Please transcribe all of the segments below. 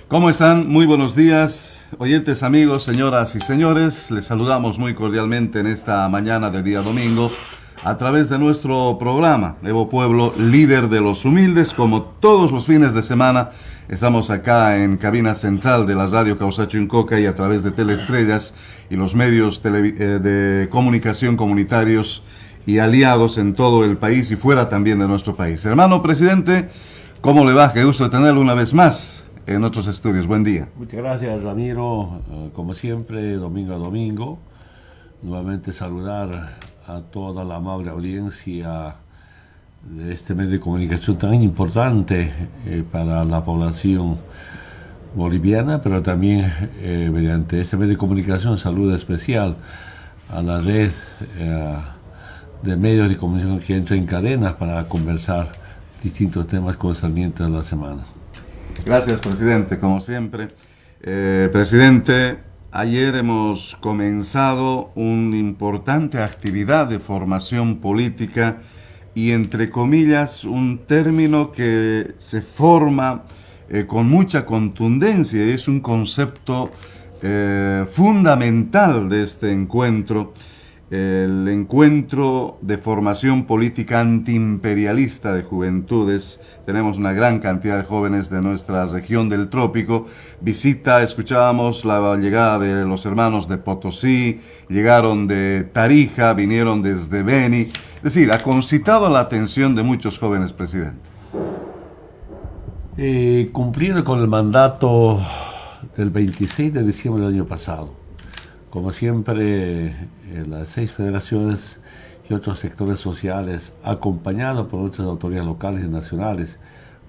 ¿Cómo están? Muy buenos días, oyentes, amigos, señoras y señores. Les saludamos muy cordialmente en esta mañana de día domingo a través de nuestro programa Evo Pueblo, líder de los humildes. Como todos los fines de semana, estamos acá en cabina central de la radio Causacho-Incoca y a través de Teleestrellas y los medios de comunicación comunitarios y aliados en todo el país y fuera también de nuestro país. Hermano presidente, ¿cómo le va? Qué gusto tenerlo una vez más en otros estudios. Buen día. Muchas gracias, Ramiro. Como siempre, domingo a domingo, nuevamente saludar a toda la amable audiencia de este medio de comunicación tan importante para la población boliviana, pero también mediante este medio de comunicación saludo especial a la red de medios de comunicación que entra en cadena para conversar distintos temas concernientes a la semana. Gracias, presidente, como siempre. Presidente, ayer hemos comenzado una importante actividad de formación política y, entre comillas, un término que se forma con mucha contundencia y es un concepto fundamental de este encuentro, el encuentro de formación política antiimperialista de juventudes. Tenemos una gran cantidad de jóvenes de nuestra región del trópico. Escuchábamos la llegada de los hermanos de Potosí, llegaron de Tarija, vinieron desde Beni. Es decir, ha concitado la atención de muchos jóvenes, presidente. Cumpliendo con el mandato del 26 de diciembre del año pasado, como siempre, las 6 federaciones y otros sectores sociales, acompañados por nuestras autoridades locales y nacionales,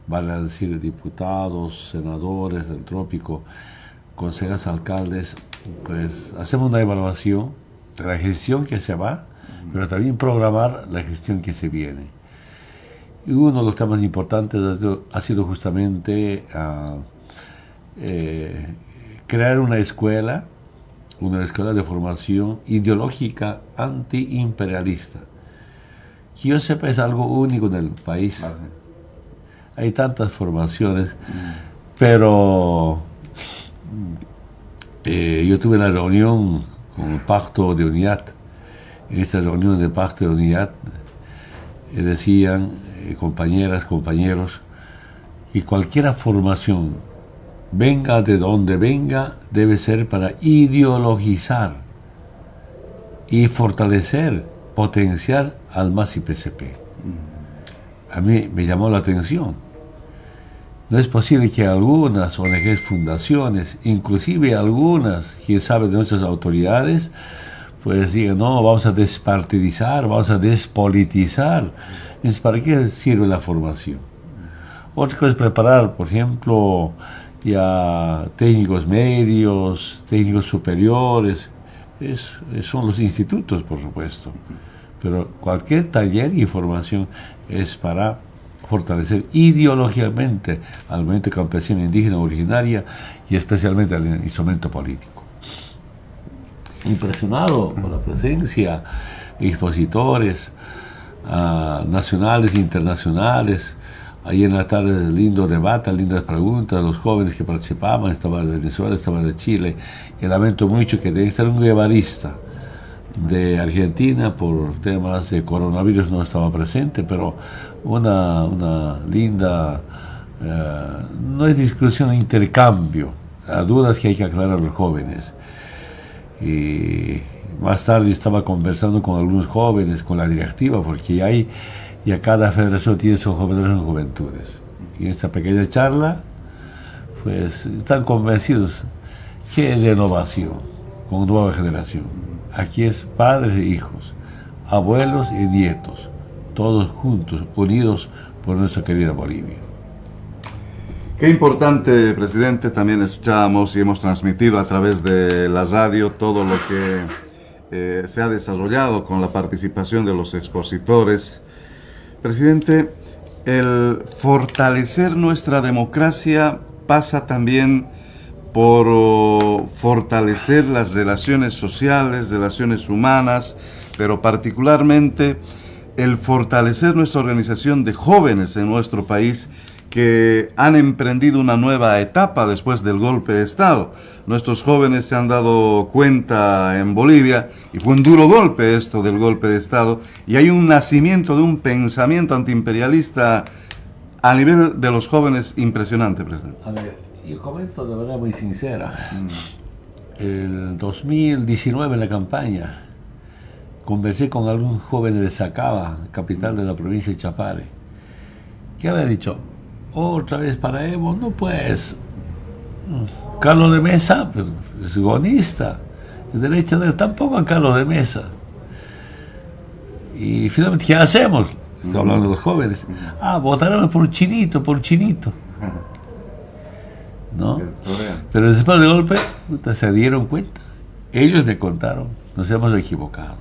vale a decir diputados, senadores del trópico, consejeros, alcaldes, pues hacemos una evaluación de la gestión que se va, pero también programar la gestión que se viene. Y uno de los temas importantes ha sido justamente crear una escuela de formación ideológica antiimperialista. Que yo sepa, es algo único en el país. Hay tantas formaciones, pero yo tuve una reunión con el Pacto de Unidad. En esta reunión del Pacto de Unidad decían, compañeras, compañeros, y cualquier formación, venga de donde venga, debe ser para ideologizar y fortalecer, potenciar al MAS y PCP. A mí me llamó la atención. No es posible que algunas ONGs, fundaciones, inclusive algunas, quién sabe, de nuestras autoridades, pues digan, no, vamos a despartidizar, vamos a despolitizar. ¿Es para qué sirve la formación? Otra cosa es preparar, por ejemplo, ya técnicos medios, técnicos superiores, son los institutos, por supuesto. Pero cualquier taller y formación es para fortalecer ideológicamente al movimiento campesino indígena originaria y especialmente al instrumento político. Impresionado por la presencia de expositores nacionales e internacionales. Ahí en la tarde, lindo debate, lindas preguntas, los jóvenes que participaban, estaban de Venezuela, estaban de Chile. Y lamento mucho que debe estar un guevarista de Argentina por temas de coronavirus, no estaba presente, pero una linda, no es discusión, intercambio, dudas que hay que aclarar a los jóvenes. Y más tarde estaba conversando con algunos jóvenes, con la directiva, porque ya cada federación tiene sus jóvenes en juventudes. Y en esta pequeña charla, pues están convencidos que es renovación con nueva generación. Aquí es padres e hijos, abuelos y nietos, todos juntos, unidos por nuestra querida Bolivia. Qué importante, presidente. También escuchamos y hemos transmitido a través de la radio todo lo que se ha desarrollado con la participación de los expositores. Presidente, el fortalecer nuestra democracia pasa también por fortalecer las relaciones sociales, relaciones humanas, pero particularmente el fortalecer nuestra organización de jóvenes en nuestro país, que han emprendido una nueva etapa después del golpe de Estado. Nuestros jóvenes se han dado cuenta en Bolivia, y fue un duro golpe esto del golpe de Estado, y hay un nacimiento de un pensamiento antiimperialista a nivel de los jóvenes impresionante, presidente. A ver, yo comento de verdad muy sincera. El 2019 en la campaña conversé con algunos jóvenes de Sacaba, capital de la provincia de Chapare, que habían dicho, otra vez para Evo, no pues, Carlos de Mesa, pero es gonista, de derecha de él, tampoco a Carlos de Mesa. Y finalmente, ¿qué hacemos? Estoy hablando de los jóvenes. Votaremos por Chinito, ¿no? Pero después del golpe, se dieron cuenta. Ellos me contaron, nos hemos equivocado.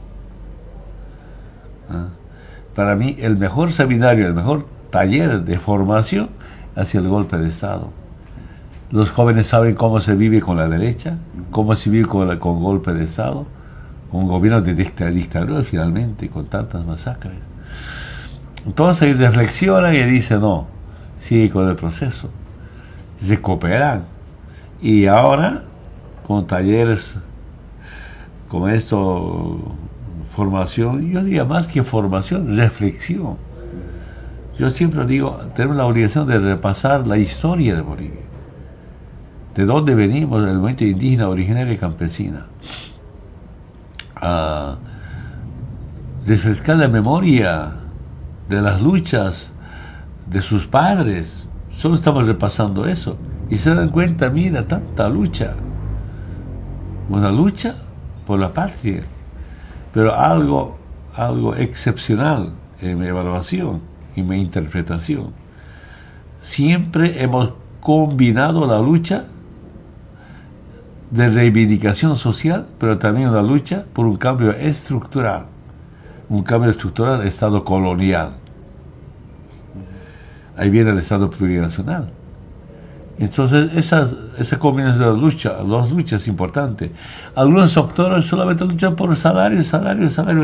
Para mí, el mejor seminario, el mejor taller de formación hacia el golpe de Estado. Los jóvenes saben cómo se vive con la derecha, cómo se vive con golpe de Estado, con un gobierno de dictadura finalmente, con tantas masacres. Entonces ellos reflexionan y dicen, no, sigue con el proceso. Se cooperan. Y ahora, con talleres como esto, formación, yo diría más que formación, reflexión. Yo siempre digo, tenemos la obligación de repasar la historia de Bolivia. De dónde venimos, el movimiento indígena, originaria y campesina. Refrescar la memoria de las luchas de sus padres. Solo estamos repasando eso. Y se dan cuenta, mira, tanta lucha. Una lucha por la patria. Pero algo excepcional en mi evaluación y mi interpretación. Siempre hemos combinado la lucha de reivindicación social, pero también una lucha por un cambio estructural. Un cambio estructural del Estado colonial. Ahí viene el Estado plurinacional. Entonces, esa combinación de las luchas es importante. Algunos sectores solamente luchan por salario,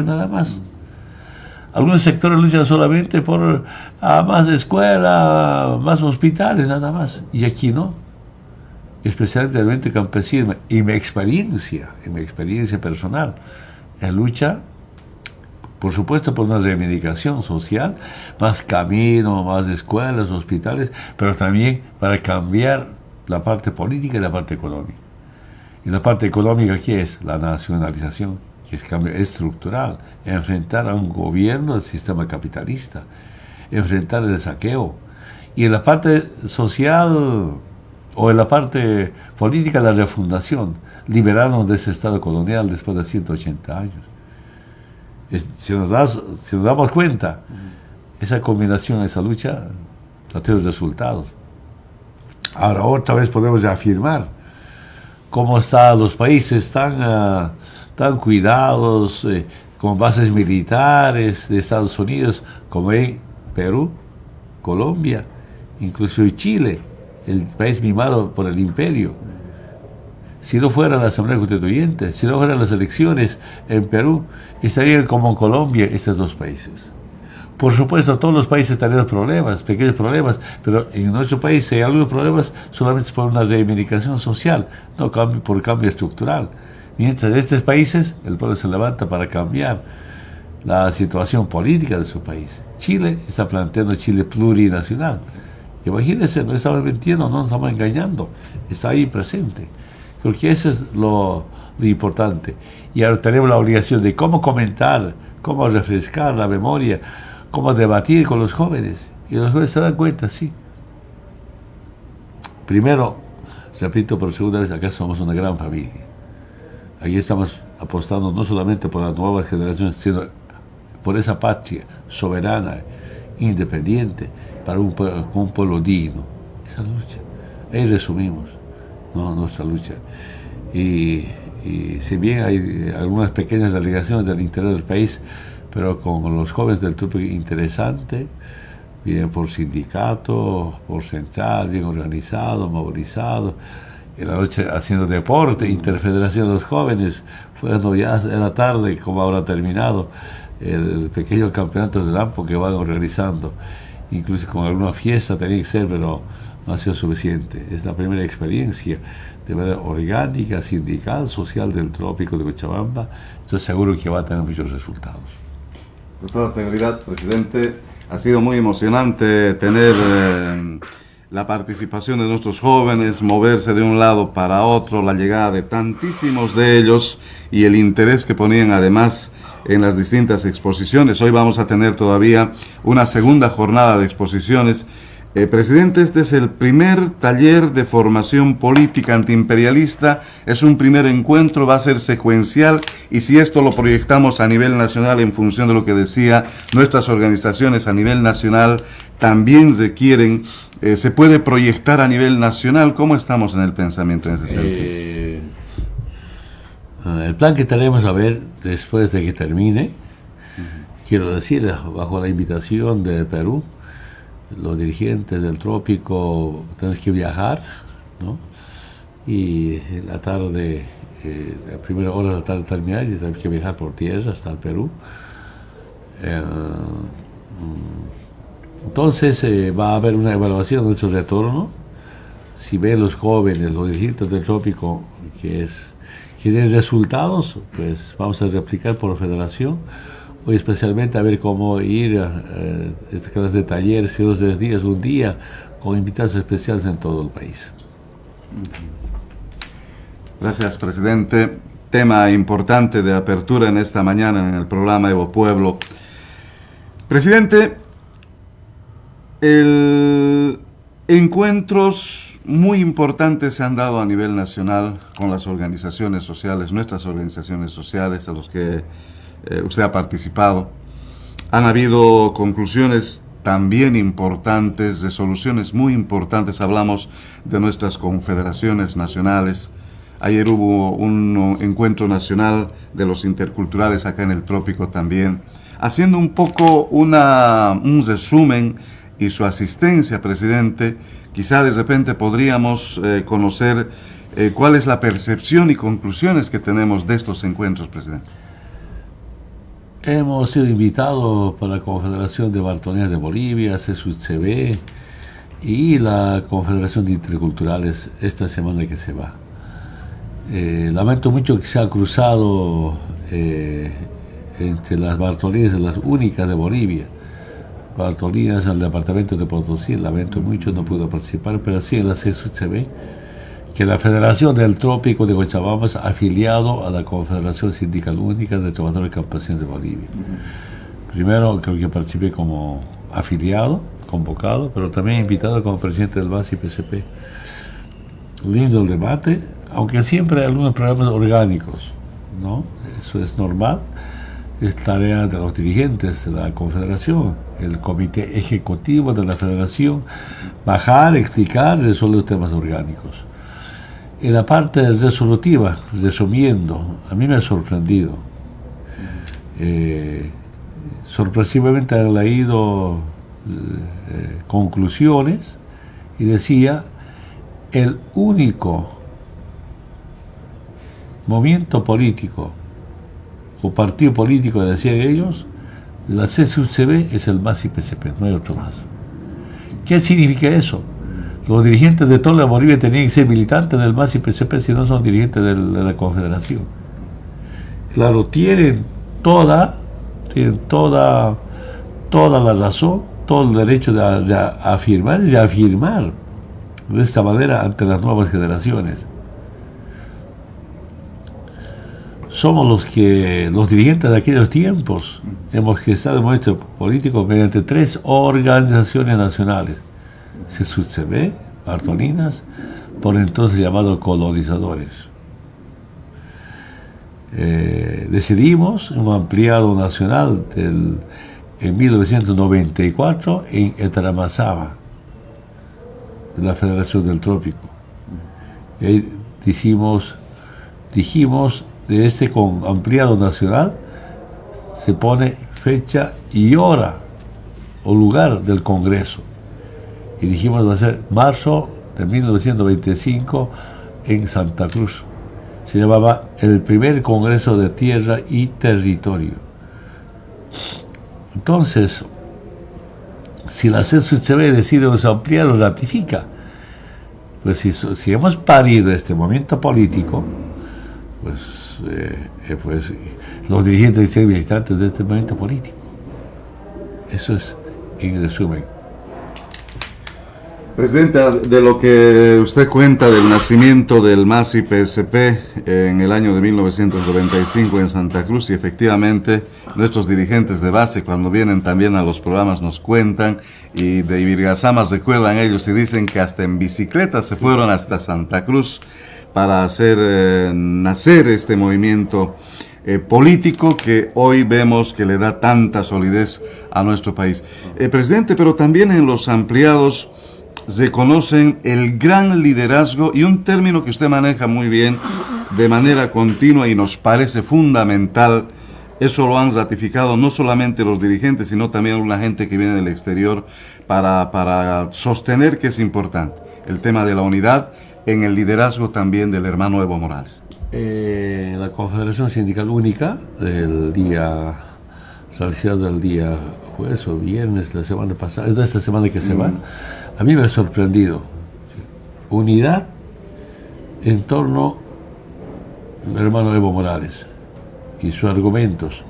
nada más. Algunos sectores luchan solamente por más escuela, más hospitales, nada más. Y aquí no. Especialmente el movimiento campesino. Y mi experiencia personal, es lucha, por supuesto, por una reivindicación social, más camino, más escuelas, hospitales, pero también para cambiar la parte política y la parte económica. Y la parte económica, ¿qué es? La nacionalización, que es cambio estructural, enfrentar a un gobierno del sistema capitalista, enfrentar el saqueo. Y en la parte social o en la parte política, la refundación, liberarnos de ese Estado colonial después de 180 años. Si nos damos cuenta, esa combinación, esa lucha, ha tenido resultados. Ahora, otra vez podemos afirmar cómo están los países tan cuidados, con bases militares de Estados Unidos, como en Perú, Colombia, incluso Chile, el país mimado por el imperio. Si no fuera la Asamblea Constituyente, si no fueran las elecciones en Perú, estarían como en Colombia estos dos países. Por supuesto, todos los países tendrían problemas, pequeños problemas, pero en nuestro país, si hay algunos problemas, solamente es por una reivindicación social, no por cambio estructural. Mientras en estos países, el pueblo se levanta para cambiar la situación política de su país. Chile está planteando Chile plurinacional. Imagínense, no estamos mintiendo, no nos estamos engañando, está ahí presente. Creo que eso es lo importante. Y ahora tenemos la obligación de cómo comentar, cómo refrescar la memoria, cómo debatir con los jóvenes. Y los jóvenes se dan cuenta, sí. Primero, repito por segunda vez, acá somos una gran familia. Aquí estamos apostando no solamente por las nuevas generaciones, sino por esa patria soberana, independiente, para un pueblo digno. Esa lucha. Ahí resumimos, ¿no?, nuestra lucha. Y si bien hay algunas pequeñas delegaciones del interior del país, pero con los jóvenes del trupe interesante, bien por sindicato, por central, bien organizado, movilizado, en la noche haciendo deporte, interfederación de los jóvenes, bueno, ya era tarde, como ahora ha terminado, el pequeño campeonato de Lampo que van organizando. incluso con alguna fiesta tenía que ser, pero no ha sido suficiente. Es la primera experiencia de manera orgánica, sindical, social del trópico de Cochabamba. Estoy seguro que va a tener muchos resultados. Con toda seguridad, presidente, ha sido muy emocionante tener la participación de nuestros jóvenes, moverse de un lado para otro, la llegada de tantísimos de ellos y el interés que ponían además en las distintas exposiciones. Hoy vamos a tener todavía una segunda jornada de exposiciones. Presidente, este es el primer taller de formación política antiimperialista, es un primer encuentro, va a ser secuencial, y si esto lo proyectamos a nivel nacional en función de lo que decía, nuestras organizaciones a nivel nacional también requieren, se puede proyectar a nivel nacional. ¿Cómo estamos en el pensamiento en ese sentido? El plan que tenemos a ver después de que termine, quiero decir, bajo la invitación de Perú, los dirigentes del trópico tenemos que viajar, ¿no? Y en la tarde, a primera hora de la tarde terminar, y tenemos que viajar por tierra hasta el Perú. Entonces va a haber una evaluación de nuestro retorno. Si ven los jóvenes, los dirigentes del trópico, que tienen resultados, pues vamos a replicar por federación. Hoy especialmente a ver cómo ir a esta clase de talleres, 2 días, un día, con invitados especiales en todo el país. Gracias, presidente. Tema importante de apertura en esta mañana en el programa Evo Pueblo. Presidente, encuentros muy importantes se han dado a nivel nacional con las organizaciones sociales, nuestras organizaciones sociales, a los que usted ha participado. Han habido conclusiones también importantes, resoluciones muy importantes. Hablamos de nuestras confederaciones nacionales. Ayer hubo un encuentro nacional de los interculturales acá en el trópico también. Haciendo un poco un resumen y su asistencia, presidente, quizá de repente podríamos conocer cuál es la percepción y conclusiones que tenemos de estos encuentros, presidente. Hemos sido invitados por la Confederación de Bartolinas de Bolivia, CSUCB y la Confederación de Interculturales esta semana que se va. Lamento mucho que se ha cruzado entre las Bartolinas, las únicas de Bolivia. Bartolinas al departamento de Potosí, lamento mucho, no pudo participar, pero sí en la CSUCB, que la Federación del Trópico de Cochabamba es afiliado a la Confederación Sindical Única de Trabajadores Campesinos de Bolivia. Primero creo que participé como afiliado, convocado, pero también invitado como presidente del MAS-IPCP. Lindo el debate, aunque siempre hay algunos problemas orgánicos, ¿no? Eso es normal, es tarea de los dirigentes de la Confederación, el comité ejecutivo de la Federación, bajar, explicar, resolver temas orgánicos. En la parte resolutiva, resumiendo, a mí me ha sorprendido. Sorpresivamente han leído conclusiones y decía, el único movimiento político o partido político, decían ellos, la CSUCB es el MAS-IPCP, no hay otro más. ¿Qué significa eso? Los dirigentes de toda la Bolivia tenían que ser militantes del MAS-IPCP si no son dirigentes de la Confederación. Claro, tienen toda la razón, todo el derecho de afirmar y reafirmar de esta manera ante las nuevas generaciones. Somos los dirigentes de aquellos tiempos, hemos gestado el movimiento político mediante 3 organizaciones nacionales. CSUCB, Bartolinas, por entonces llamados colonizadores. Decidimos un ampliado nacional en 1994 en Etramasaba, de la Federación del Trópico. Dijimos, de este con ampliado nacional se pone fecha y hora o lugar del Congreso. Y dijimos va a ser marzo de 1925 en Santa Cruz. Se llamaba el primer Congreso de Tierra y Territorio. Entonces, si la CNSUTCB decide ampliar o ratifica, pues si hemos parido este momento político, pues los dirigentes y militantes de este momento político. Eso es en resumen. Presidenta, de lo que usted cuenta del nacimiento del MAS-IPSP en el año de 1995 en Santa Cruz, y efectivamente nuestros dirigentes de base cuando vienen también a los programas nos cuentan, y de Ibirgazamas recuerdan ellos y dicen que hasta en bicicleta se fueron hasta Santa Cruz para hacer nacer este movimiento político que hoy vemos que le da tanta solidez a nuestro país. Presidente, pero también en los ampliados se conocen el gran liderazgo y un término que usted maneja muy bien de manera continua y nos parece fundamental. Eso lo han ratificado no solamente los dirigentes, sino también una gente que viene del exterior para sostener que es importante el tema de la unidad en el liderazgo también del hermano Evo Morales. La Confederación Sindical Única del realizada del día jueves o viernes, la semana pasada, de esta semana que se va, a mí me ha sorprendido. Unidad en torno al hermano Evo Morales y sus argumentos.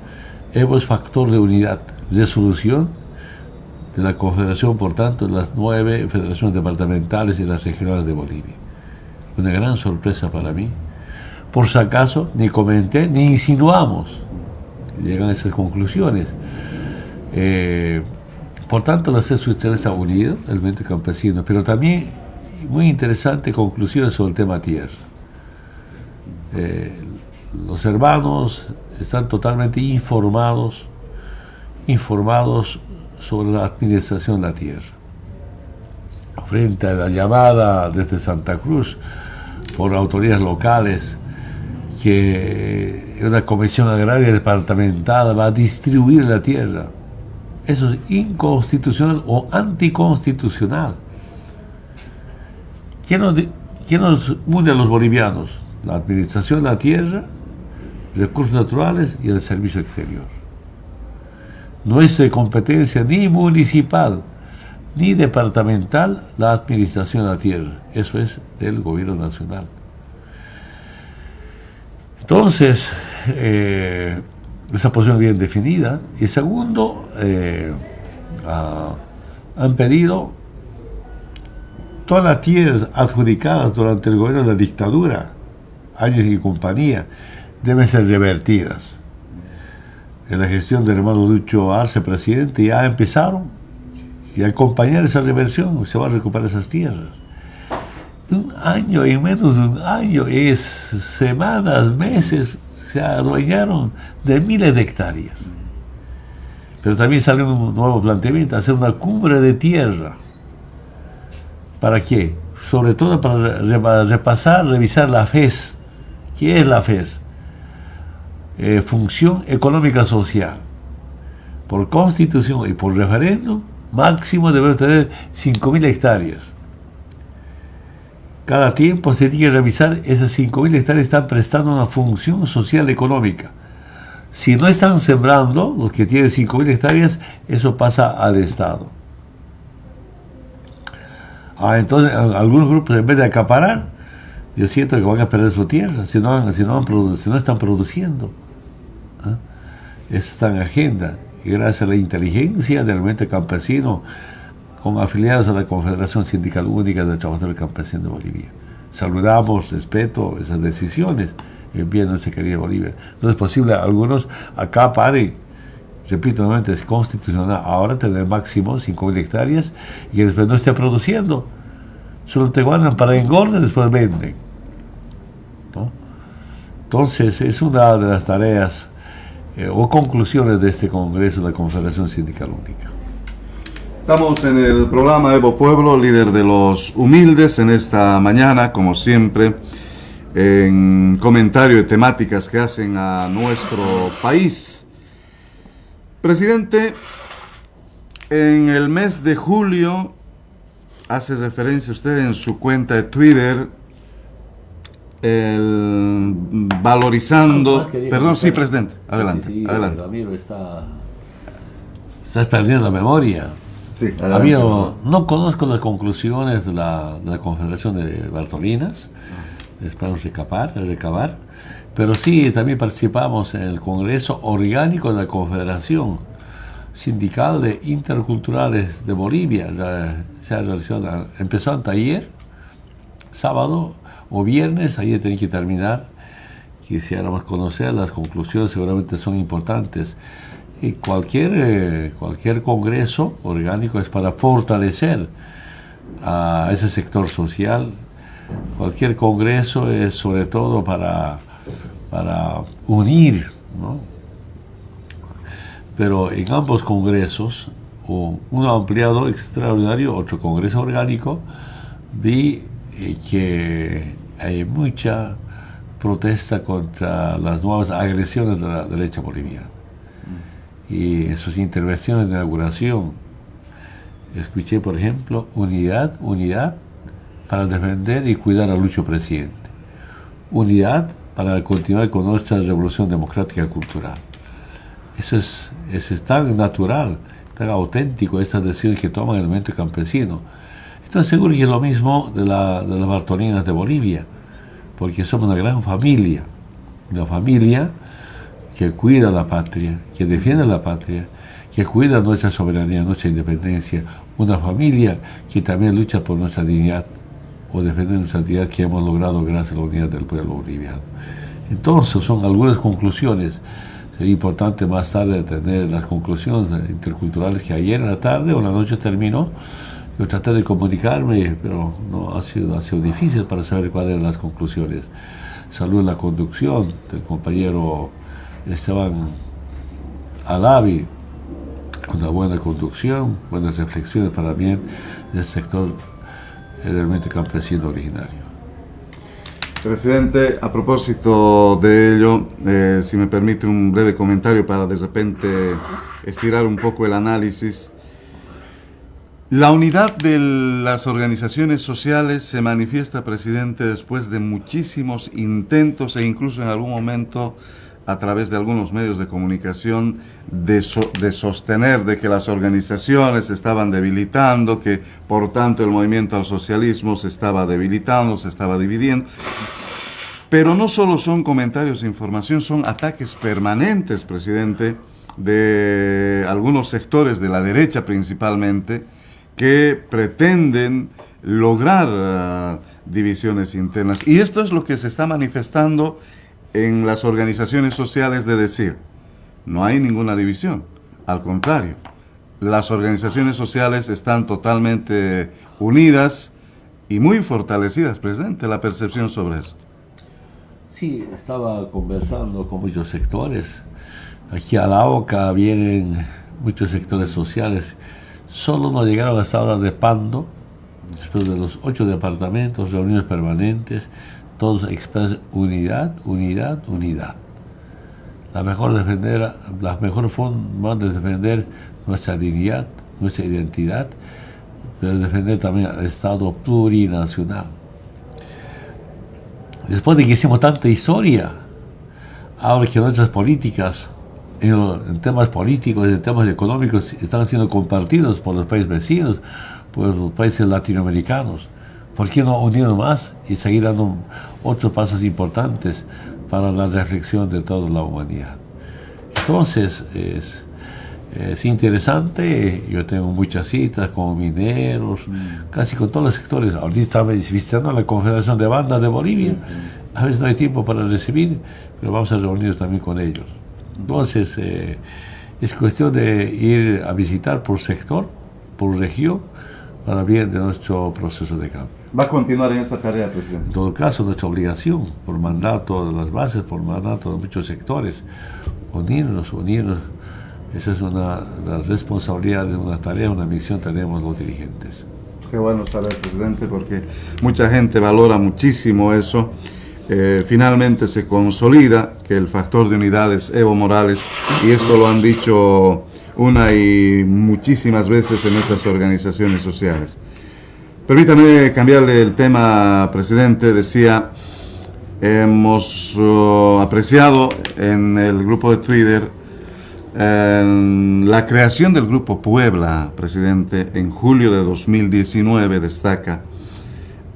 Evo es factor de unidad, resolución de la Confederación, por tanto, de las 9 federaciones departamentales y las regionales de Bolivia. Una gran sorpresa para mí. Por si acaso, ni comenté, ni insinuamos. Llegan a esas conclusiones. Por tanto, la CNSUTCB está unido, el movimiento campesino, pero también muy interesante conclusiones sobre el tema tierra. Los hermanos están totalmente informados sobre la administración de la tierra. Frente a la llamada desde Santa Cruz por autoridades locales que una comisión agraria departamental va a distribuir la tierra, eso es inconstitucional o anticonstitucional. ¿Quién nos une a los bolivianos? La administración de la tierra, recursos naturales y el servicio exterior. No es de competencia ni municipal ni departamental la administración de la tierra, eso es del gobierno nacional. Entonces, esa posición bien definida. Y segundo, han pedido todas las tierras adjudicadas durante el gobierno de la dictadura, Áñez y compañía, deben ser revertidas. En la gestión del hermano Lucho Arce, presidente, ya empezaron, y al acompañar esa reversión se van a recuperar esas tierras. Un año y menos de un año, es semanas, meses, se adueñaron de miles de hectáreas. Pero también salió un nuevo planteamiento, hacer una cumbre de tierra. ¿Para qué? Sobre todo para revisar la FES. ¿Qué es la FES? Función económica social. Por constitución y por referéndum, máximo debe tener 5.000 hectáreas. Cada tiempo se tiene que revisar esas 5.000 hectáreas están prestando una función social económica. Si no están sembrando, los que tienen 5.000 hectáreas, eso pasa al Estado. Entonces, algunos grupos, en vez de acaparar, yo siento que van a perder su tierra si no están produciendo. Esa está en agenda. Y gracias a la inteligencia del movimiento campesino, con afiliados a la Confederación Sindical Única de Trabajadores Campesinos de Bolivia. Saludamos, respeto esas decisiones en bien de nuestra querida Bolivia. No es posible, algunos acaparen, repito nuevamente, es constitucional ahora tener máximo 5.000 hectáreas y que después no esté produciendo. Solo te guardan para engorde y después venden, ¿no? Entonces, es una de las tareas o conclusiones de este Congreso de la Confederación Sindical Única. Estamos en el programa Evo Pueblo, líder de los humildes, en esta mañana, como siempre, en comentario de temáticas que hacen a nuestro país. Presidente, en el mes de julio, hace referencia usted en su cuenta de Twitter, valorizando... Perdón, sí, presidente, adelante, Sí, adelante. Ramiro, estás perdiendo la memoria. Sí, no conozco las conclusiones de la Confederación de Bartolinas, espero recabar, pero sí también participamos en el Congreso Orgánico de la Confederación Sindical de Interculturales de Bolivia. Empezó ayer, sábado o viernes, ayer tenía que terminar. Quisiéramos conocer las conclusiones, seguramente son importantes. Y cualquier congreso orgánico es para fortalecer a ese sector social. Cualquier congreso es sobre todo para unir, ¿no? Pero en ambos congresos, uno ampliado extraordinario, otro congreso orgánico, vi que hay mucha protesta contra las nuevas agresiones de la derecha boliviana. Y en sus intervenciones de inauguración escuché, por ejemplo, unidad para defender y cuidar al Lucho presidente, unidad para continuar con nuestra revolución democrática y cultural. Eso es tan natural, tan auténtico, estas decisiones que toman el movimiento campesino. Estoy seguro que es lo mismo de las Bartolinas de Bolivia, porque somos una gran familia, una familia que cuida la patria, que defiende la patria, que cuida nuestra soberanía, nuestra independencia, una familia que también lucha por nuestra dignidad o defiende nuestra dignidad que hemos logrado gracias a la unidad del pueblo boliviano. Entonces son algunas conclusiones. Sería importante más tarde tener las conclusiones interculturales que ayer en la tarde o en la noche terminó. Yo traté de comunicarme, pero no ha sido difícil para saber cuáles eran las conclusiones. Saludo la conducción del compañero Esteban Alavi, una buena conducción, buenas reflexiones para bien del sector realmente campesino originario. Presidente, a propósito de ello, si me permite un breve comentario para de repente estirar un poco el análisis. La unidad de las organizaciones sociales se manifiesta, presidente, después de muchísimos intentos e incluso en algún momento a través de algunos medios de comunicación de sostener de que las organizaciones se estaban debilitando, que por tanto el movimiento al socialismo se estaba debilitando, se estaba dividiendo. Pero no solo son comentarios e información, son ataques permanentes, presidente, de algunos sectores de la derecha principalmente, que pretenden lograr divisiones internas. Y esto es lo que se está manifestando en las organizaciones sociales, de decir, no hay ninguna división, al contrario, las organizaciones sociales están totalmente unidas y muy fortalecidas, presidente, la percepción sobre eso. Sí, estaba conversando con muchos sectores. Aquí a la OCA vienen muchos sectores sociales. Solo nos llegaron hasta ahora de Pando, después de los 8 departamentos, reuniones permanentes, todos expresan unidad. La mejor forma de defender nuestra dignidad, nuestra identidad, pero defender también al Estado plurinacional. Después de que hicimos tanta historia, ahora que nuestras políticas, en temas políticos y en temas económicos, están siendo compartidos por los países vecinos, por los países latinoamericanos, ¿por qué no unirnos más y seguir dando otros pasos importantes para la reflexión de toda la humanidad? Entonces, es interesante. Yo tengo muchas citas con mineros, casi con todos los sectores. Ahorita estaba visitando la Confederación de Bandas de Bolivia. A veces no hay tiempo para recibir, pero vamos a reunirnos también con ellos. Entonces, es cuestión de ir a visitar por sector, por región, para bien de nuestro proceso de cambio. ¿Va a continuar en esta tarea, presidente? En todo caso, nuestra obligación, por mandato de las bases, por mandato de muchos sectores, unirnos. Esa es una responsabilidad, una tarea, una misión tenemos los dirigentes. Qué bueno saber, presidente, porque mucha gente valora muchísimo eso. Finalmente se consolida que el factor de unidad es Evo Morales, y esto lo han dicho una y muchísimas veces en nuestras organizaciones sociales. Permítame cambiarle el tema, presidente. Decía, hemos apreciado en el grupo de Twitter La creación del Grupo Puebla, presidente, en julio de 2019 destaca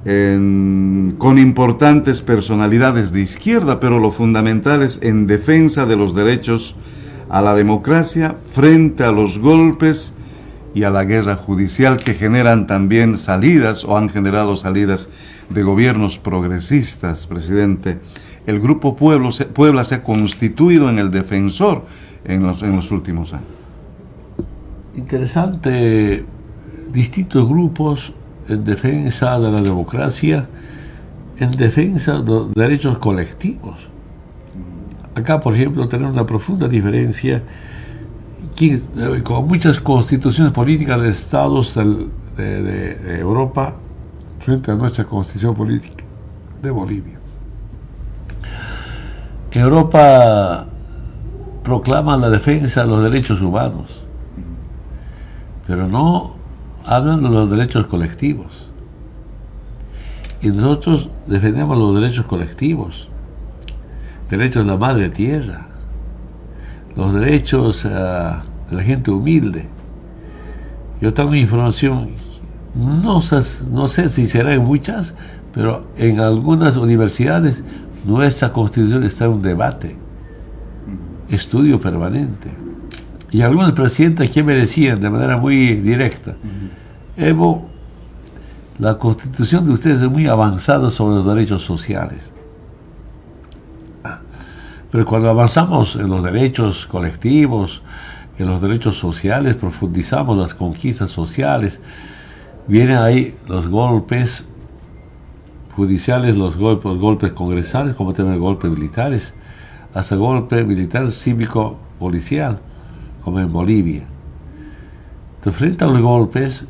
con importantes personalidades de izquierda, pero lo fundamental es en defensa de los derechos a la democracia frente a los golpes y a la guerra judicial que generan también salidas o han generado salidas de gobiernos progresistas, presidente. El Grupo Puebla se ha constituido en el defensor en los últimos años. Interesante, distintos grupos en defensa de la democracia, en defensa de los derechos colectivos. Acá, por ejemplo, tenemos una profunda diferencia con muchas constituciones políticas de estados de Europa frente a nuestra constitución política de Bolivia. Europa proclama la defensa de los derechos humanos, pero no hablan de los derechos colectivos. Y nosotros defendemos los derechos colectivos, derechos de la madre tierra, los derechos de la gente humilde. Yo tengo información, no sé si será en muchas, pero en algunas universidades nuestra constitución está en un debate, estudio permanente. Y algunos presidentes aquí me decían de manera muy directa: Evo, la constitución de ustedes es muy avanzada sobre los derechos sociales. Pero cuando avanzamos en los derechos colectivos, en los derechos sociales, profundizamos las conquistas sociales, vienen ahí los golpes judiciales, los golpes congresales, como también golpes militares, hasta golpe militar cívico policial, como en Bolivia. Entonces, frente a los golpes,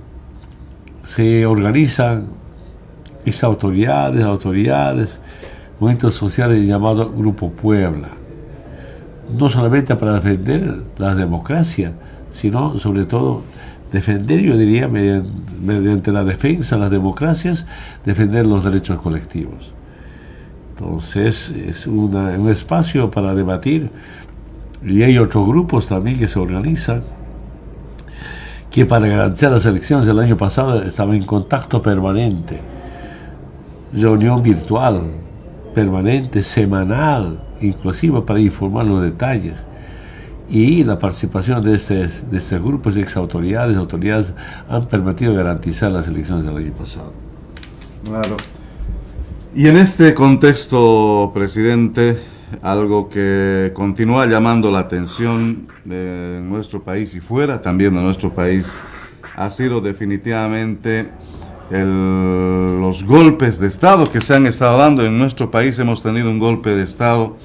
se organizan esas autoridades, movimientos sociales llamados Grupo Puebla, no solamente para defender la democracia, sino sobre todo defender, yo diría, mediante la defensa de las democracias, defender los derechos colectivos. Entonces es un espacio para debatir, y hay otros grupos también que se organizan, que para garantizar las elecciones del año pasado estaban en contacto permanente, reunión virtual, permanente, semanal, inclusive para informar los detalles. Y la participación de estos grupos de autoridades han permitido garantizar las elecciones del año pasado. Claro. Y en este contexto, presidente, algo que continúa llamando la atención de nuestro país y fuera también de nuestro país ha sido definitivamente los golpes de Estado que se han estado dando en nuestro país. Hemos tenido un golpe de Estado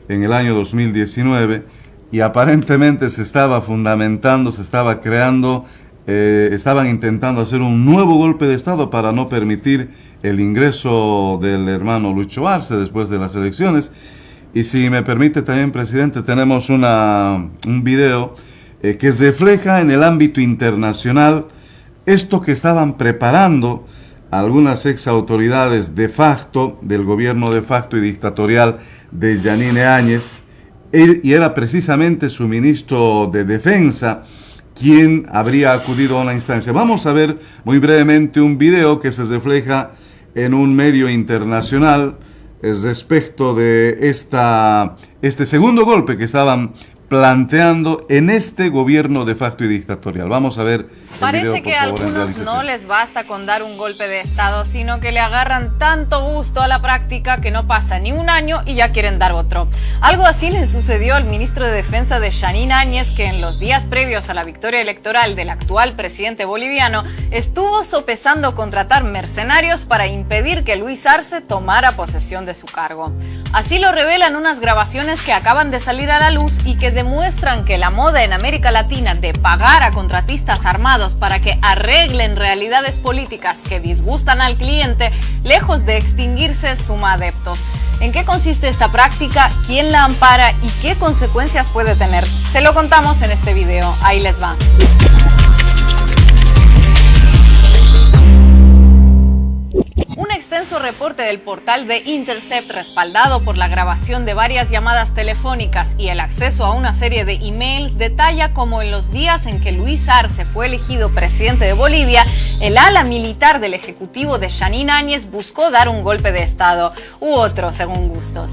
en el año 2019 y aparentemente se estaba fundamentando, se estaba creando, estaban intentando hacer un nuevo golpe de Estado para no permitir el ingreso del hermano Lucho Arce después de las elecciones. Y si me permite también, presidente, tenemos un video que refleja en el ámbito internacional esto que estaban preparando algunas ex autoridades de facto, del gobierno de facto y dictatorial de Yanine Áñez, y era precisamente su ministro de Defensa quien habría acudido a una instancia. Vamos a ver muy brevemente un video que se refleja en un medio internacional respecto de este segundo golpe que estaban planteando en este gobierno de facto y dictatorial. Vamos a ver. Parece que a algunos no les basta con dar un golpe de Estado, sino que le agarran tanto gusto a la práctica que no pasa ni un año y ya quieren dar otro. Algo así le sucedió al ministro de Defensa de Yanine Áñez, que en los días previos a la victoria electoral del actual presidente boliviano estuvo sopesando contratar mercenarios para impedir que Luis Arce tomara posesión de su cargo. Así lo revelan unas grabaciones que acaban de salir a la luz y que demuestran que la moda en América Latina de pagar a contratistas armados para que arreglen realidades políticas que disgustan al cliente, lejos de extinguirse, suma adeptos. ¿En qué consiste esta práctica? ¿Quién la ampara? ¿Y qué consecuencias puede tener? Se lo contamos en este video. Ahí les va. Un extenso reporte del portal The Intercept, respaldado por la grabación de varias llamadas telefónicas y el acceso a una serie de emails, detalla cómo en los días en que Luis Arce fue elegido presidente de Bolivia, el ala militar del ejecutivo de Jeanine Áñez buscó dar un golpe de Estado, u otro, según gustos.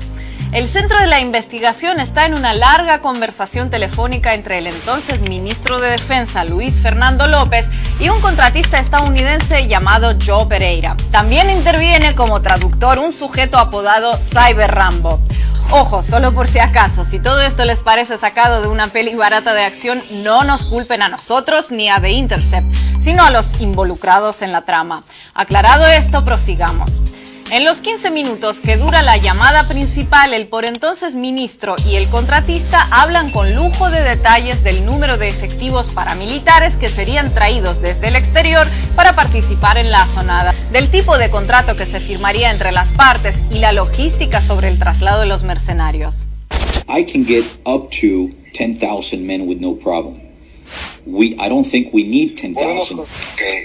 El centro de la investigación está en una larga conversación telefónica entre el entonces ministro de Defensa, Luis Fernando López, y un contratista estadounidense llamado Joe Pereira. También interviene como traductor un sujeto apodado Cyber Rambo. Ojo, solo por si acaso, si todo esto les parece sacado de una peli barata de acción, no nos culpen a nosotros ni a The Intercept, sino a los involucrados en la trama. Aclarado esto, prosigamos. En los 15 minutos que dura la llamada principal, el por entonces ministro y el contratista hablan con lujo de detalles del número de efectivos paramilitares que serían traídos desde el exterior para participar en la asonada, del tipo de contrato que se firmaría entre las partes y la logística sobre el traslado de los mercenarios. I can get up to 10,000 men with no problem. I don't think we need 10,000.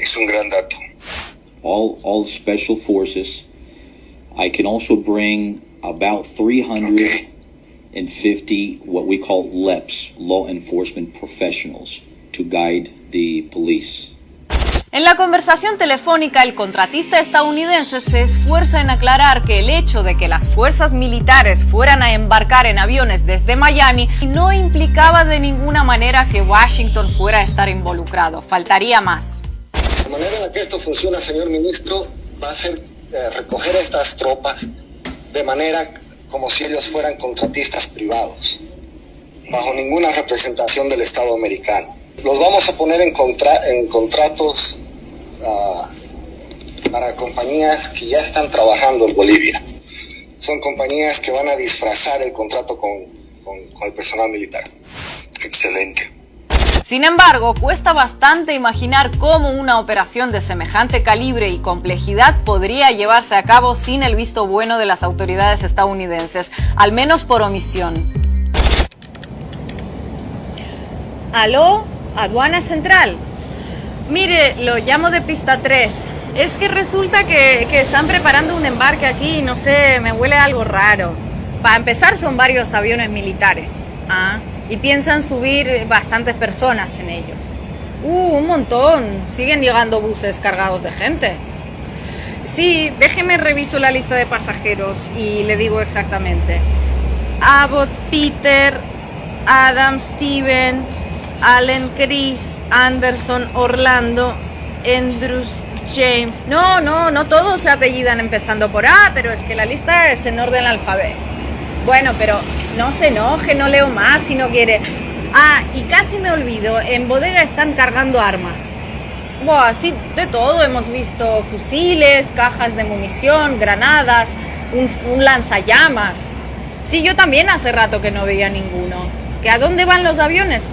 Es un gran dato. All special forces. I can also bring about 350 what we call LEPs, law enforcement professionals, to guide the police. En la conversación telefónica, el contratista estadounidense se esfuerza en aclarar que el hecho de que las fuerzas militares fueran a embarcar en aviones desde Miami no implicaba de ninguna manera que Washington fuera a estar involucrado. Faltaría más. La manera en la que esto funciona, señor ministro, va a ser recoger a estas tropas de manera como si ellos fueran contratistas privados, bajo ninguna representación del Estado americano. Los vamos a poner en contratos para compañías que ya están trabajando en Bolivia. Son compañías que van a disfrazar el contrato con el personal militar. Excelente. Sin embargo, cuesta bastante imaginar cómo una operación de semejante calibre y complejidad podría llevarse a cabo sin el visto bueno de las autoridades estadounidenses, al menos por omisión. ¿Aló? ¿Aduana Central? Mire, lo llamo de pista 3. Es que resulta que están preparando un embarque aquí y no sé, me huele algo raro. Para empezar, son varios aviones militares. Y piensan subir bastantes personas en ellos. Un montón. Siguen llegando buses cargados de gente. Sí, déjeme reviso la lista de pasajeros y le digo exactamente. Abbott, Peter, Adam, Steven, Allen, Chris, Anderson, Orlando, Andrews, James. No todos se apellidan empezando por A, pero es que la lista es en orden alfabético. Bueno, pero no se enoje, no leo más si no quiere. Y casi me olvido, en bodega están cargando armas. Sí, de todo, hemos visto fusiles, cajas de munición, granadas, un lanzallamas. Sí, yo también hace rato que no veía ninguno. ¿Que a dónde van los aviones?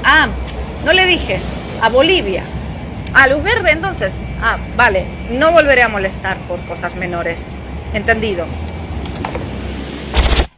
No le dije, a Bolivia. ¿A luz verde entonces? Vale, no volveré a molestar por cosas menores. Entendido.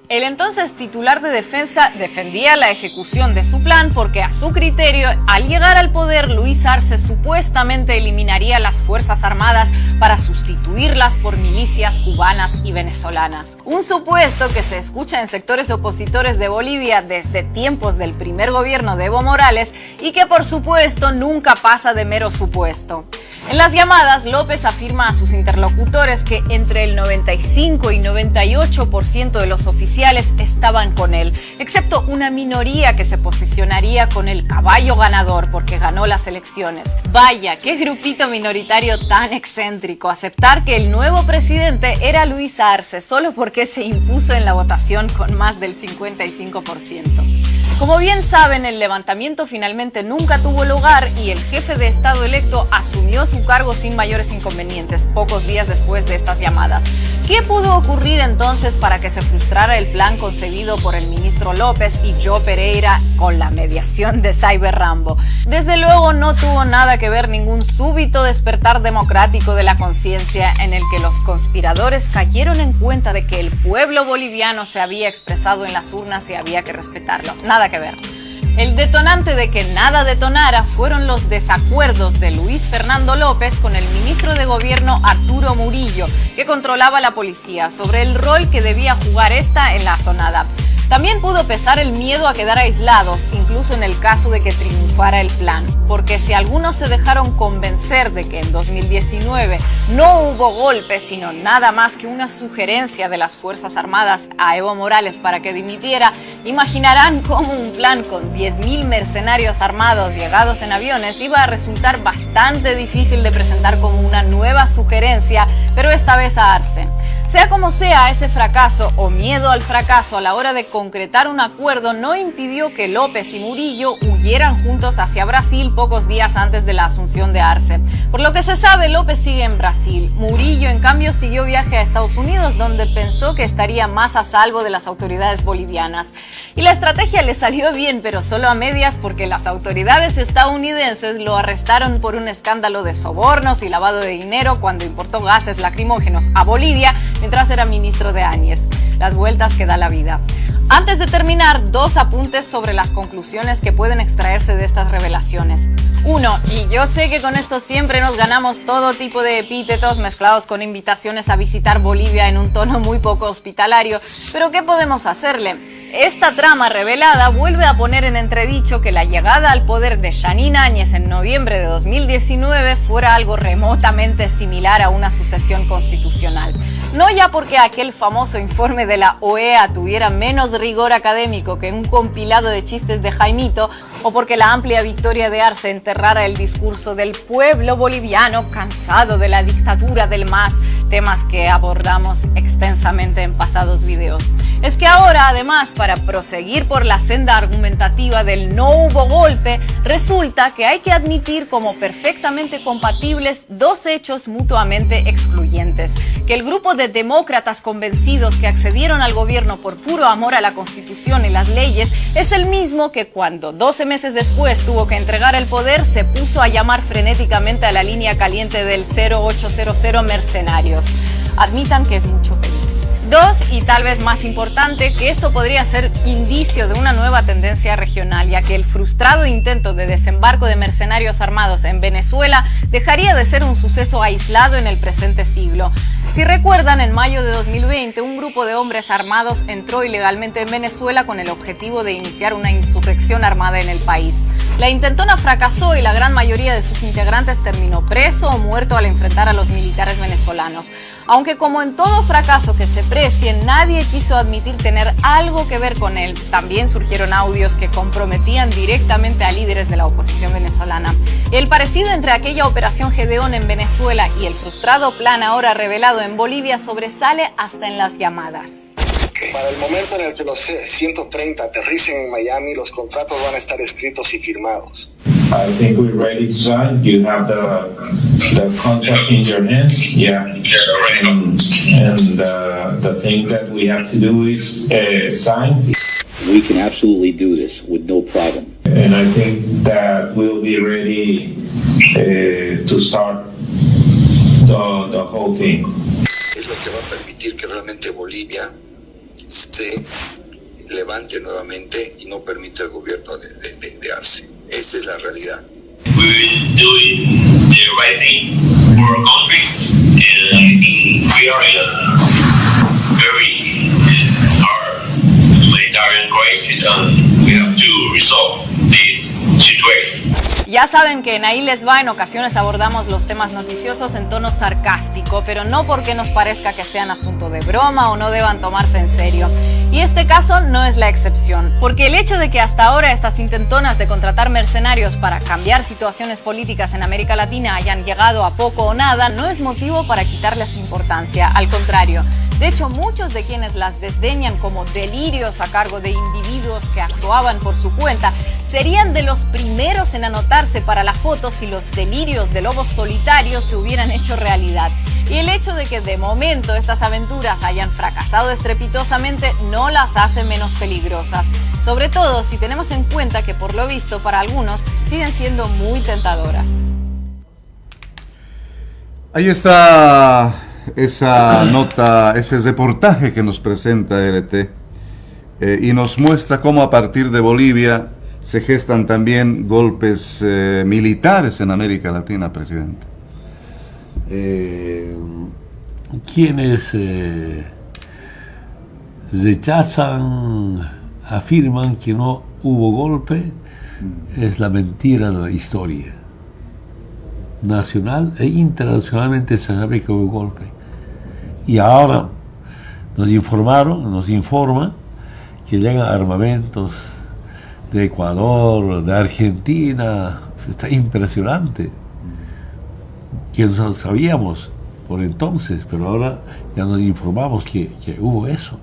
El entonces titular de Defensa defendía la ejecución de su plan porque, a su criterio, al llegar al poder, Luis Arce supuestamente eliminaría las Fuerzas Armadas para sustituirlas por milicias cubanas y venezolanas. Un supuesto que se escucha en sectores opositores de Bolivia desde tiempos del primer gobierno de Evo Morales y que, por supuesto, nunca pasa de mero supuesto. En las llamadas, López afirma a sus interlocutores que entre el 95 y 98% de los oficiales estaban con él, excepto una minoría que se posicionaría con el caballo ganador porque ganó las elecciones. Vaya, qué grupito minoritario tan excéntrico, aceptar que el nuevo presidente era Luis Arce solo porque se impuso en la votación con más del 55%. Como bien saben, el levantamiento finalmente nunca tuvo lugar y el jefe de Estado electo asumió su cargo sin mayores inconvenientes, pocos días después de estas llamadas. ¿Qué pudo ocurrir entonces para que se frustrara el plan concebido por el ministro López y Joe Pereira con la mediación de Cyber Rambo? Desde luego no tuvo nada que ver ningún súbito despertar democrático de la conciencia en el que los conspiradores cayeron en cuenta de que el pueblo boliviano se había expresado en las urnas y había que respetarlo. Nada que ver. El detonante de que nada detonara fueron los desacuerdos de Luis Fernando López con el ministro de Gobierno Arturo Murillo, que controlaba la policía, sobre el rol que debía jugar esta en la zonada. También pudo pesar el miedo a quedar aislados, incluso en el caso de que triunfara el plan, porque si algunos se dejaron convencer de que en 2019 no hubo golpe, sino nada más que una sugerencia de las Fuerzas Armadas a Evo Morales para que dimitiera, imaginarán cómo un plan con 10.000 mercenarios armados llegados en aviones iba a resultar bastante difícil de presentar como una nueva sugerencia, pero esta vez a Arce. Sea como sea, ese fracaso o miedo al fracaso a la hora de concretar un acuerdo no impidió que López y Murillo huyeran juntos hacia Brasil pocos días antes de la asunción de Arce. Por lo que se sabe, López sigue en Brasil. Murillo, en cambio, siguió viaje a Estados Unidos, donde pensó que estaría más a salvo de las autoridades bolivianas. Y la estrategia le salió bien, pero solo a medias, porque las autoridades estadounidenses lo arrestaron por un escándalo de sobornos y lavado de dinero cuando importó gases lacrimógenos a Bolivia mientras era ministro de Áñez. Las vueltas que da la vida. Antes de terminar, 2 apuntes sobre las conclusiones que pueden extraerse de estas revelaciones. 1, y yo sé que con esto siempre nos ganamos todo tipo de epítetos mezclados con invitaciones a visitar Bolivia en un tono muy poco hospitalario, pero ¿qué podemos hacerle? Esta trama revelada vuelve a poner en entredicho que la llegada al poder de Jeanine Áñez en noviembre de 2019 fuera algo remotamente similar a una sucesión constitucional. No ya porque aquel famoso informe de la OEA tuviera menos rigor académico que un compilado de chistes de Jaimito, o porque la amplia victoria de Arce enterrara el discurso del pueblo boliviano cansado de la dictadura del MAS, temas que abordamos extensamente en pasados videos. Es que ahora, además, para proseguir por la senda argumentativa del no hubo golpe, resulta que hay que admitir como perfectamente compatibles 2 hechos mutuamente excluyentes: que el grupo de demócratas convencidos que accedieron al gobierno por puro amor a la Constitución y las leyes es el mismo que cuando 12 meses después tuvo que entregar el poder se puso a llamar frenéticamente a la línea caliente del 0800 mercenarios. Admitan que es mucho pedir. 2, y tal vez más importante, que esto podría ser indicio de una nueva tendencia regional, ya que el frustrado intento de desembarco de mercenarios armados en Venezuela dejaría de ser un suceso aislado en el presente siglo. Si recuerdan, en mayo de 2020, un grupo de hombres armados entró ilegalmente en Venezuela con el objetivo de iniciar una insurrección armada en el país. La intentona fracasó y la gran mayoría de sus integrantes terminó preso o muerto al enfrentar a los militares venezolanos. Aunque como en todo fracaso que se precie, nadie quiso admitir tener algo que ver con él, también surgieron audios que comprometían directamente a líderes de la oposición venezolana. El parecido entre aquella operación Gedeón en Venezuela y el frustrado plan ahora revelado en Bolivia sobresale hasta en las llamadas. Para el momento en el que los 130 aterricen en Miami, los contratos van a estar escritos y firmados. I think we're ready to sign. You have the contract in your hands, yeah. And the thing that we have to do is sign. We can absolutely do this with no problem. And I think that we'll be ready to start the whole thing. Es lo que va a permitir que realmente Bolivia se levante nuevamente y no permita el gobierno de Arce. Esa es la realidad. We will do the right thing for our country, and we are in a very hard humanitarian crisis, and we have to resolve this situation. Ya saben que en Ahí Les Va en ocasiones abordamos los temas noticiosos en tono sarcástico, pero no porque nos parezca que sean asunto de broma o no deban tomarse en serio. Y este caso no es la excepción, porque el hecho de que hasta ahora estas intentonas de contratar mercenarios para cambiar situaciones políticas en América Latina hayan llegado a poco o nada no es motivo para quitarles importancia, al contrario. De hecho, muchos de quienes las desdeñan como delirios a cargo de individuos que actuaban por su cuenta serían de los primeros en anotarse para la foto si los delirios de lobos solitarios se hubieran hecho realidad. Y el hecho de que de momento estas aventuras hayan fracasado estrepitosamente no las hace menos peligrosas, sobre todo si tenemos en cuenta que por lo visto para algunos siguen siendo muy tentadoras. Ahí está esa nota, ese reportaje que nos presenta RT y nos muestra cómo a partir de Bolivia se gestan también golpes militares en América Latina, presidente. Quienes rechazan, afirman que no hubo golpe, es la mentira de la historia. Nacional e internacionalmente se sabe que hubo golpe. Y ahora nos informan que llegan armamentos de Ecuador, de Argentina. Está impresionante. Que no sabíamos por entonces, pero ahora ya nos informamos que hubo eso,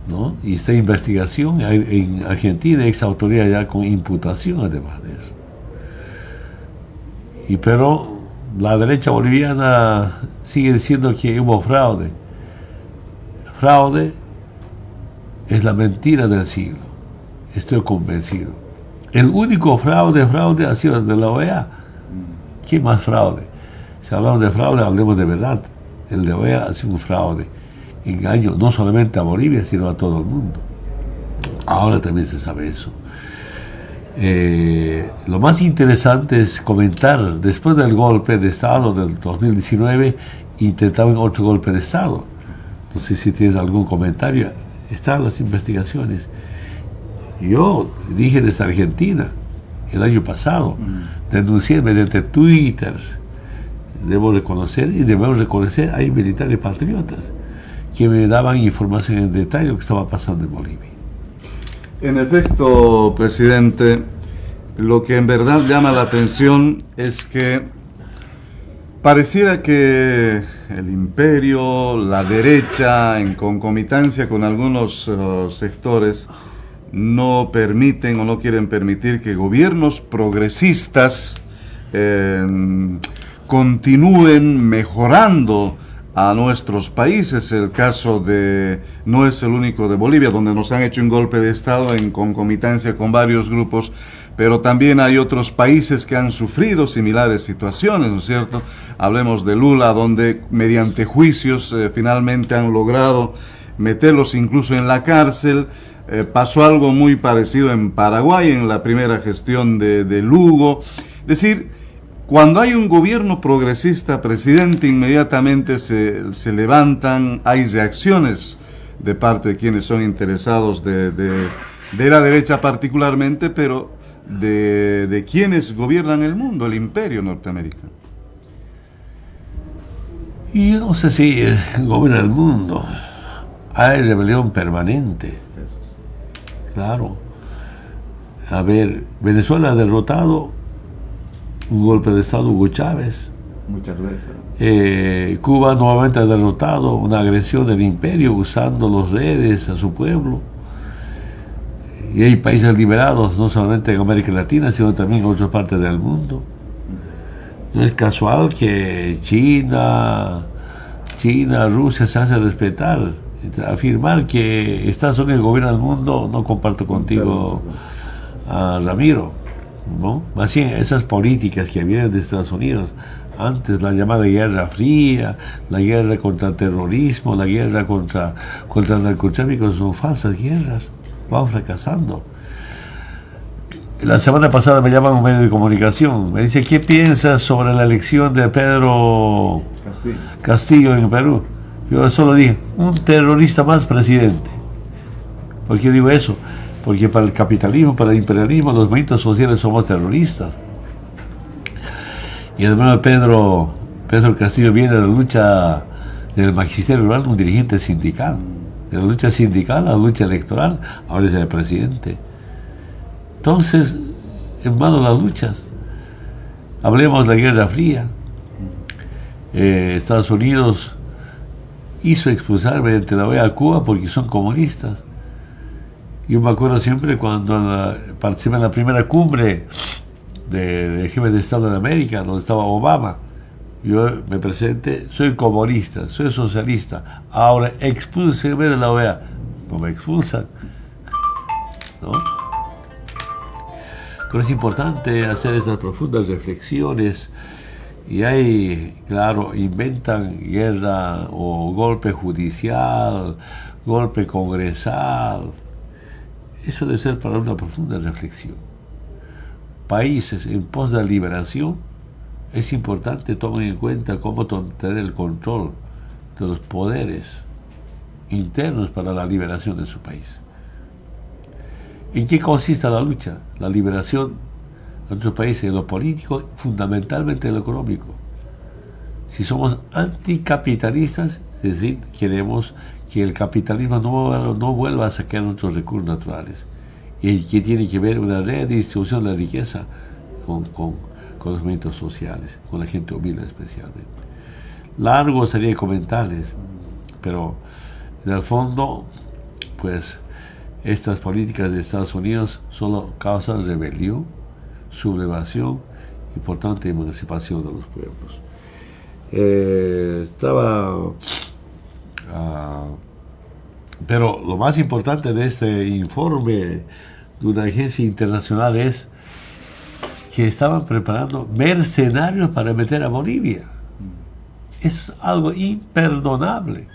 ¿no? Y esta investigación en Argentina, ex autoridad ya con imputación además de eso. Pero la derecha boliviana sigue diciendo que hubo fraude. Fraude es la mentira del siglo. Estoy convencido. El único fraude ha sido el de la OEA. ¿Qué más fraude? Si hablamos de fraude, hablemos de verdad. El de OEA ha sido un fraude. Engaño no solamente a Bolivia, sino a todo el mundo. Ahora también se sabe eso. Lo más interesante es comentar, después del golpe de Estado del 2019, intentaban otro golpe de Estado. No sé si tienes algún comentario. Están las investigaciones. Yo dije desde Argentina, el año pasado, denuncié mediante Twitter. Debemos reconocer, hay militares patriotas que me daban información en detalle de lo que estaba pasando en Bolivia. En efecto, presidente, lo que en verdad llama la atención es que pareciera que el imperio, la derecha, en concomitancia con algunos sectores, no permiten o no quieren permitir que gobiernos progresistas continúen mejorando a nuestros países. El caso no es el único de Bolivia, donde nos han hecho un golpe de Estado en concomitancia con varios grupos, pero también hay otros países que han sufrido similares situaciones, ¿no es cierto? Hablemos de Lula, donde mediante juicios finalmente han logrado meterlos incluso en la cárcel. Pasó algo muy parecido en Paraguay, en la primera gestión de Lugo. Es decir, cuando hay un gobierno progresista, presidente, inmediatamente se levantan, hay reacciones de parte de quienes son interesados de la derecha particularmente, pero de quienes gobiernan el mundo, el imperio norteamericano. Y yo no sé si gobierna el mundo. Hay rebelión permanente. Claro. A ver, Venezuela ha derrotado un golpe de Estado, Hugo Chávez. Muchas veces. Cuba nuevamente ha derrotado una agresión del imperio usando los redes a su pueblo. Y hay países liberados, no solamente en América Latina, sino también en otras partes del mundo. No es casual que China, Rusia se hace respetar. Afirmar que Estados Unidos gobierna el mundo, no comparto contigo, Ramiro, ¿no? Más bien esas políticas que vienen de Estados Unidos, antes la llamada Guerra Fría, la guerra contra el terrorismo, la guerra contra el narcotráfico, son falsas guerras, van fracasando. La semana pasada me llaman un medio de comunicación, me dice, ¿qué piensas sobre la elección de Pedro Castillo en Perú? Yo solo dije, un terrorista más presidente. ¿Por qué digo eso? Porque para el capitalismo, para el imperialismo, los movimientos sociales somos terroristas. Y además Pedro Castillo viene de la lucha del magisterio rural, un dirigente sindical. De la lucha sindical a la lucha electoral, ahora es el presidente. Entonces, en vano las luchas. Hablemos de la Guerra Fría. Estados Unidos hizo expulsar mediante la OEA a Cuba porque son comunistas. Yo me acuerdo siempre cuando participé en la primera cumbre del jefe de Estado de América, donde estaba Obama. Yo me presenté, soy comunista, soy socialista, ahora expúlsenme de la OEA. No me expulsan, ¿no? Pero es importante hacer estas profundas reflexiones. Y ahí, claro, inventan guerra o golpe judicial, golpe congresal. Eso debe ser para una profunda reflexión. Países en pos de la liberación, es importante tomar en cuenta cómo tener el control de los poderes internos para la liberación de su país. ¿En qué consiste la lucha? La liberación de nuestro país en lo político, fundamentalmente en lo económico. Si somos anticapitalistas, es decir, queremos que el capitalismo no vuelva a saquear nuestros recursos naturales, y que tiene que ver una redistribución de la riqueza con los movimientos sociales, con la gente humilde especialmente. Largo sería comentarles, pero en el fondo, pues, estas políticas de Estados Unidos solo causan rebelión, sublevación y por tanto emancipación de los pueblos. Pero lo más importante de este informe de una agencia internacional es que estaban preparando mercenarios para meter a Bolivia. Es algo imperdonable.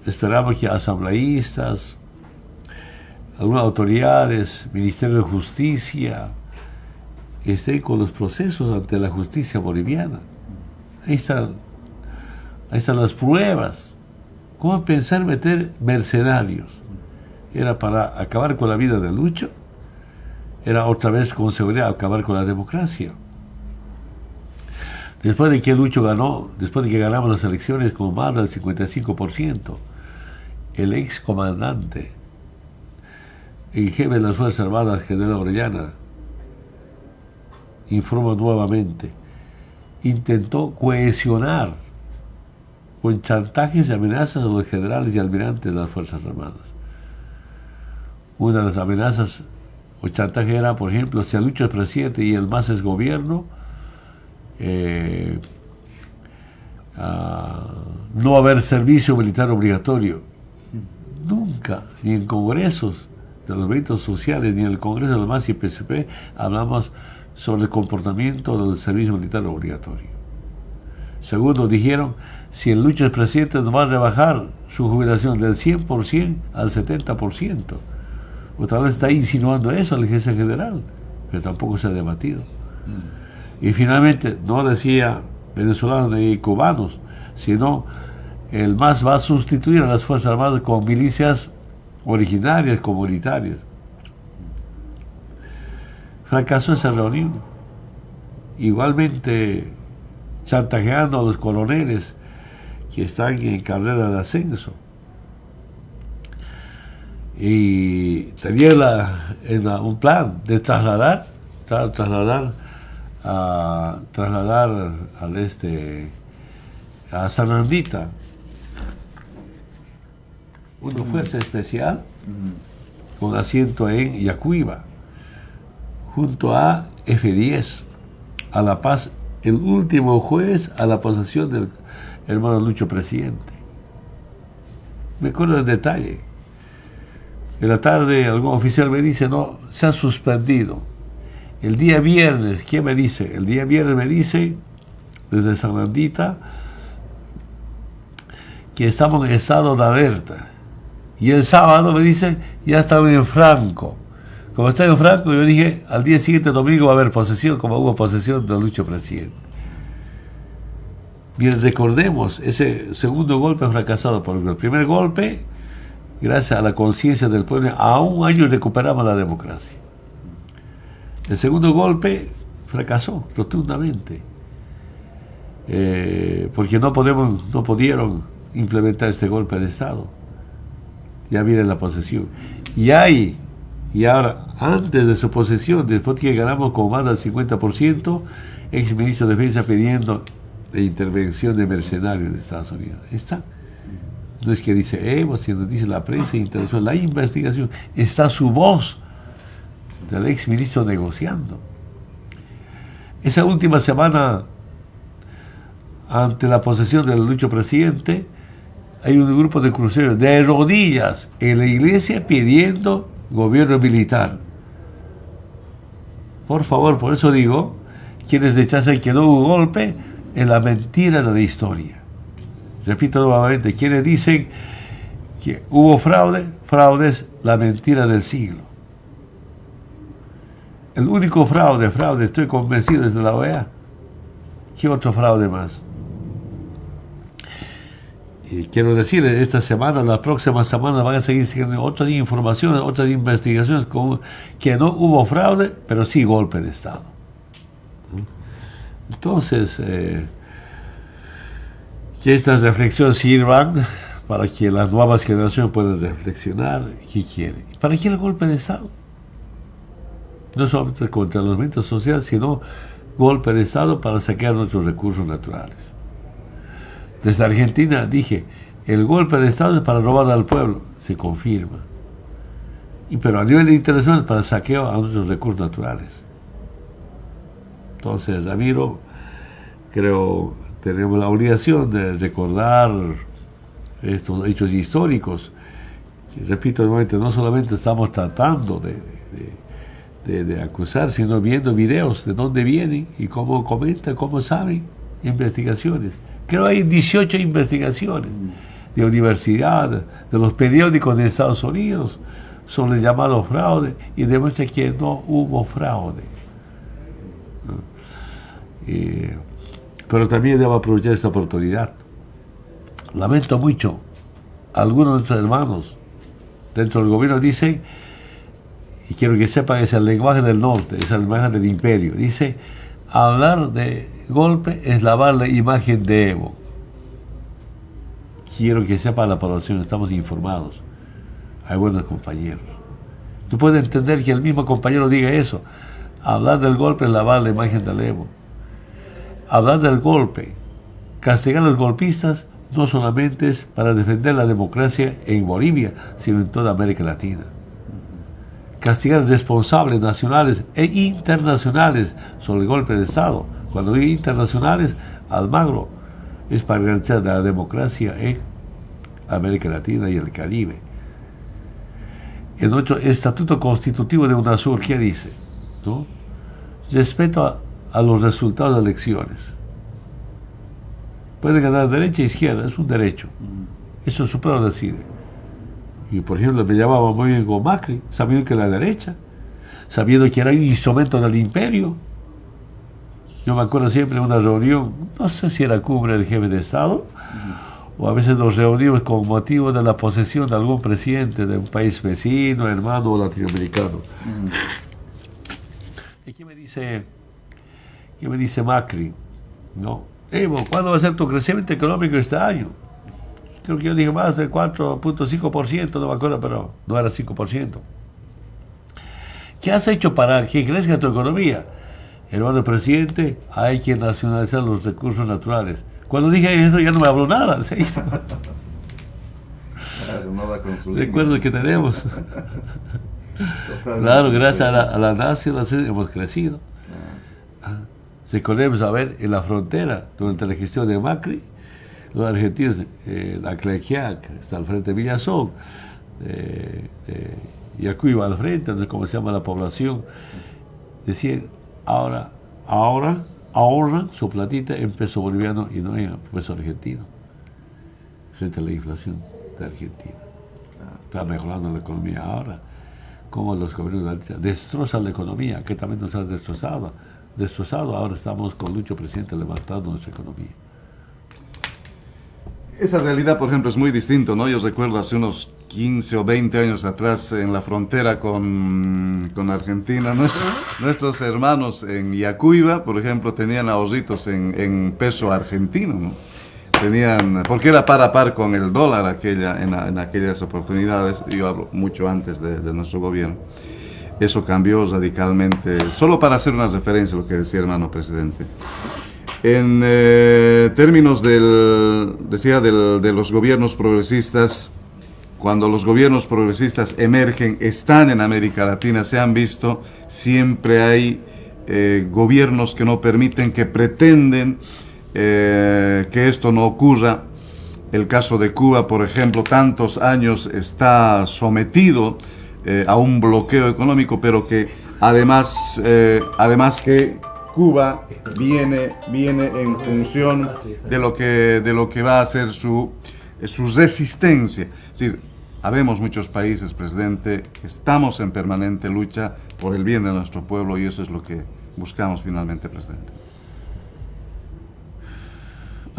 Esperamos que asambleístas, algunas autoridades, Ministerio de Justicia, estén con los procesos ante la justicia boliviana. Ahí están las pruebas. ¿Cómo pensar meter mercenarios? ¿Era para acabar con la vida de Lucho? ¿Era otra vez con seguridad acabar con la democracia? Después de que Lucho ganó, después de que ganamos las elecciones con más del 55%, el ex comandante, el jefe de las Fuerzas Armadas, General Orellana, informa nuevamente, intentó cohesionar con chantajes y amenazas a los generales y almirantes de las Fuerzas Armadas. Una de las amenazas o chantaje era, por ejemplo, si Lucho es presidente y el MAS es gobierno, no va a haber servicio militar obligatorio. Nunca, ni en congresos de los movimientos sociales, ni en el Congreso del MAS y PSP, hablamos sobre el comportamiento del servicio militar obligatorio. Segundo, dijeron, si el Lucho es presidente, nos va a rebajar su jubilación del 100% al 70%. Otra vez está insinuando eso el jefe general, pero tampoco se ha debatido. Y finalmente, no decía venezolanos ni cubanos, sino el MAS va a sustituir a las Fuerzas Armadas con milicias originarias, comunitarias. Fracasó esa reunión. Igualmente, chantajeando a los coroneles que están en carrera de ascenso. Y tenía un plan de trasladar a Sanandita una fuerza especial con asiento en Yacuiba, junto a F-10, a La Paz, el último juez a la posesión del hermano Lucho presidente. Me acuerdo en detalle. En la tarde algún oficial me dice, no, se ha suspendido. El día viernes, ¿qué me dice? El día viernes me dice, desde Sanandita, que estamos en estado de alerta. Y el sábado me dice, ya estamos en Franco. Como está en Franco, yo dije, al día siguiente, domingo, va a haber posesión, como hubo posesión de Lucho presidente. Bien, recordemos ese segundo golpe fracasado por el primer golpe, gracias a la conciencia del pueblo, a un año recuperamos la democracia. El segundo golpe fracasó rotundamente, porque no pudieron implementar este golpe de Estado. Ya viene la posesión. Y ahora, antes de su posesión, después que ganamos con más del 50%, ex ministro de Defensa pidiendo la intervención de mercenarios de Estados Unidos. Está. No es que dice sino dice la prensa internacional, la investigación. Está su voz del ex ministro negociando. Esa última semana, ante la posesión del Lucho presidente, hay un grupo de cruceros de rodillas en la iglesia pidiendo gobierno militar. Por favor, por eso digo, quienes rechazan que no hubo golpe, es la mentira de la historia. Repito nuevamente, quienes dicen que hubo fraudes, la mentira del siglo. El único fraude, estoy convencido, es de la OEA. ¿Qué otro fraude más? Y quiero decir, esta semana, la próxima semana van a seguir otras informaciones, otras investigaciones como que no hubo fraude, pero sí golpe de Estado. Entonces, que estas reflexiones sirvan para que las nuevas generaciones puedan reflexionar qué quieren. ¿Para qué el golpe de Estado? No solamente contra los movimientos sociales, sino golpe de Estado para sacar nuestros recursos naturales. Desde Argentina dije, el golpe de Estado es para robar al pueblo, se confirma. Pero a nivel internacional para saqueo a nuestros recursos naturales. Entonces, Ramiro, creo tenemos la obligación de recordar estos hechos históricos. Que, repito nuevamente, no solamente estamos tratando de acusar, sino viendo videos de dónde vienen y cómo comentan, cómo saben, investigaciones. Creo que hay 18 investigaciones de universidad, de los periódicos de Estados Unidos sobre el llamado fraude y demuestra que no hubo fraude. Pero también debo aprovechar esta oportunidad. Lamento mucho, algunos de nuestros hermanos dentro del gobierno dicen, y quiero que sepan, es el lenguaje del norte, es el lenguaje del imperio, dice, hablar de golpe es lavar la imagen de Evo. Quiero que sepa la población, estamos informados, hay buenos compañeros. Tú puedes entender que el mismo compañero diga eso, hablar del golpe es lavar la imagen del Evo. Hablar del golpe, castigar a los golpistas, no solamente es para defender la democracia en Bolivia, sino en toda América Latina. Castigar a los responsables nacionales e internacionales sobre el golpe de Estado. Cuando digo internacionales, Almagro es para garantizar la democracia en América Latina y el Caribe. En nuestro Estatuto Constitutivo de UNASUR, ¿qué dice? ¿No? Respeto a los resultados de elecciones. Puede ganar derecha e izquierda, es un derecho. Eso su pueblo decide. Y por ejemplo, me llamaba muy bien con Macri, sabiendo que era derecha, sabiendo que era un instrumento del imperio. Yo me acuerdo siempre de una reunión, no sé si era cumbre del jefe de Estado, o a veces nos reunimos con motivo de la posesión de algún presidente de un país vecino, hermano o latinoamericano. ¿Y qué me dice Macri? ¿No? Evo, ¿cuándo va a ser tu crecimiento económico este año? Creo que yo dije más de 4.5%, no me acuerdo, pero no era 5%. ¿Qué has hecho para que crezca tu economía? Hermano presidente, hay que nacionalizar los recursos naturales. Cuando dije eso ya no me habló nada. ¿Sí? Recuerdo que tenemos. Claro, gracias a la nación hemos crecido. Recordemos, a ver, en la frontera, durante la gestión de Macri, los argentinos, la Clequiac, está al frente de Villazón, Yacuiba al frente, no sé cómo se llama la población, decían, ahorran su platita en peso boliviano y no en peso argentino, frente a la inflación de Argentina. Está mejorando la economía ahora. Como los gobiernos destrozan la economía, que también nos han destrozado, ahora estamos con Lucho Presidente levantando nuestra economía. Esa realidad, por ejemplo, es muy distinto, ¿no? Yo recuerdo hace unos 15 o 20 años atrás en la frontera con Argentina, nuestros hermanos en Yacuiba, por ejemplo, tenían ahorritos en peso argentino, ¿no? Porque era par a par con el dólar en aquellas oportunidades, yo hablo mucho antes de nuestro gobierno. Eso cambió radicalmente, solo para hacer una referencia a lo que decía el hermano presidente. En términos de los gobiernos progresistas, cuando los gobiernos progresistas emergen, están en América Latina, se han visto, siempre hay gobiernos que no permiten, que pretenden que esto no ocurra. El caso de Cuba, por ejemplo, tantos años está sometido a un bloqueo económico, pero que además que Cuba viene en función de lo que va a ser su resistencia. Es decir, habemos muchos países, presidente, que estamos en permanente lucha por el bien de nuestro pueblo y eso es lo que buscamos finalmente, presidente.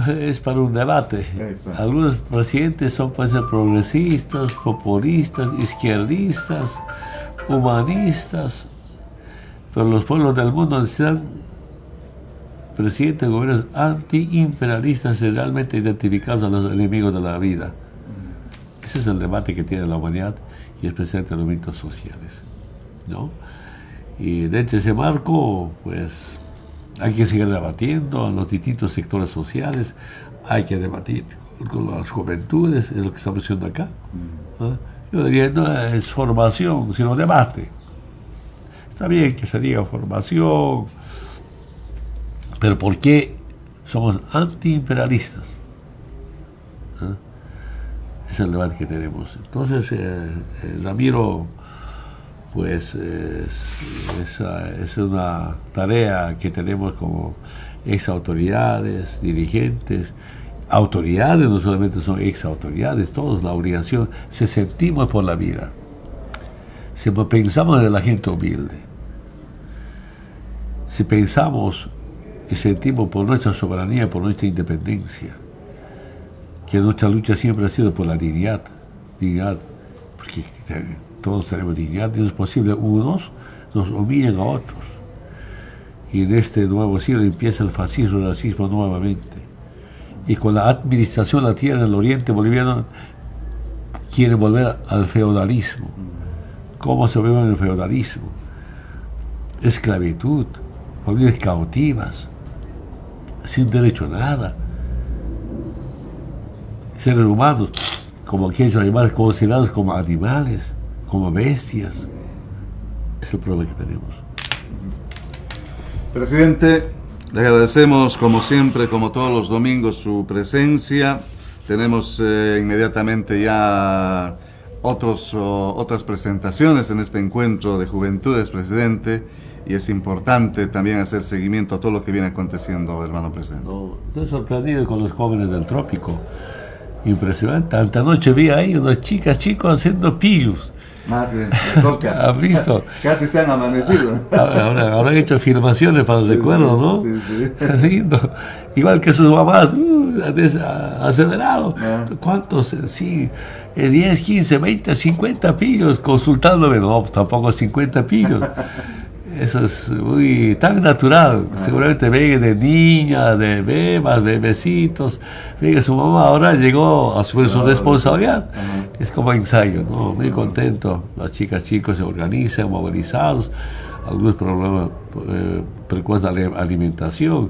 Es para un debate. Exacto. Algunos presidentes son pues progresistas, populistas, izquierdistas, humanistas, pero los pueblos del mundo necesitan presidentes de gobiernos antiimperialistas y realmente identificados a los enemigos de la vida. Ese es el debate que tiene la humanidad y especialmente los movimientos sociales, ¿no? Y dentro de ese marco, pues, hay que seguir debatiendo en los distintos sectores sociales, hay que debatir con las juventudes, es lo que estamos haciendo acá. ¿No? Yo diría, no es formación, sino debate. Está bien que se diga formación, pero ¿por qué somos antiimperialistas? ¿Ah? Es el debate que tenemos. Entonces, Ramiro, pues es una tarea que tenemos como ex autoridades, dirigentes, autoridades, no solamente son ex autoridades, todos la obligación, si sentimos por la vida, si pensamos en la gente humilde, si pensamos y sentimos por nuestra soberanía, por nuestra independencia, que nuestra lucha siempre ha sido por la dignidad, porque todos tenemos dignidad, y no es posible unos nos humillen a otros. Y en este nuevo siglo empieza el fascismo y el racismo nuevamente. Y con la administración de la tierra en el oriente boliviano quiere volver al feudalismo. ¿Cómo se vive en el feudalismo? Esclavitud, familias cautivas, sin derecho a nada. Seres humanos, como aquellos animales considerados como animales, como bestias. Es el problema que tenemos. Presidente, le agradecemos como siempre, como todos los domingos, su presencia. Tenemos inmediatamente ya otras presentaciones en este encuentro de juventudes, presidente, y es importante también hacer seguimiento a todo lo que viene aconteciendo, hermano presidente. No, estoy sorprendido con los jóvenes del trópico. Impresionante. Esta noche vi ahí unas chicos haciendo pillos. Más le toca. ¿Has visto? Casi se han amanecido. Habrán hecho filmaciones para el recuerdo, ¿no? Sí. Lindo. Igual que sus mamás, acelerado. ¿Cuántos? Sí, 10, 15, 20, 50 pillos consultándome. No, tampoco 50 pillos. Eso es muy tan natural. Seguramente venga de niña, de bebas, bebecitos. Venga, su mamá ahora llegó a asumir su responsabilidad. Es como ensayo, ¿no? Muy contento. Las chicos se organizan, movilizados. Algunos problemas precoces de alimentación.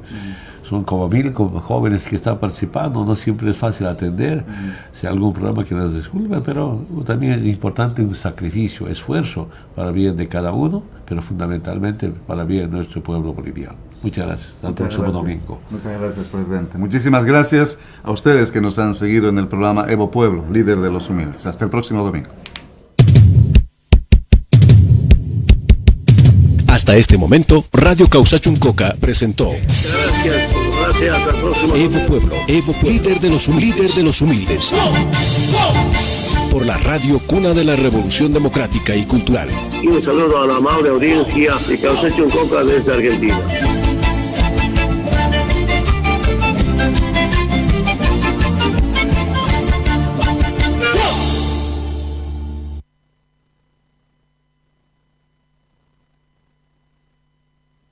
Son como 1000 jóvenes que están participando. No siempre es fácil atender. Si hay algún problema que nos disculpen, pero también es importante un sacrificio, esfuerzo para el bien de cada uno, pero fundamentalmente para el bien de nuestro pueblo boliviano. Muchas gracias. Hasta el próximo domingo. Muchas gracias, presidente. Muchísimas gracias a ustedes que nos han seguido en el programa Evo Pueblo, líder de los humildes. Hasta el próximo domingo. Hasta este momento, Radio Causachuncoca presentó Gracias, hasta el próximo Evo Pueblo, líder de los humildes. Por la radio cuna de la revolución democrática y cultural. Y un saludo a la amable audiencia de Causachuncoca desde Argentina.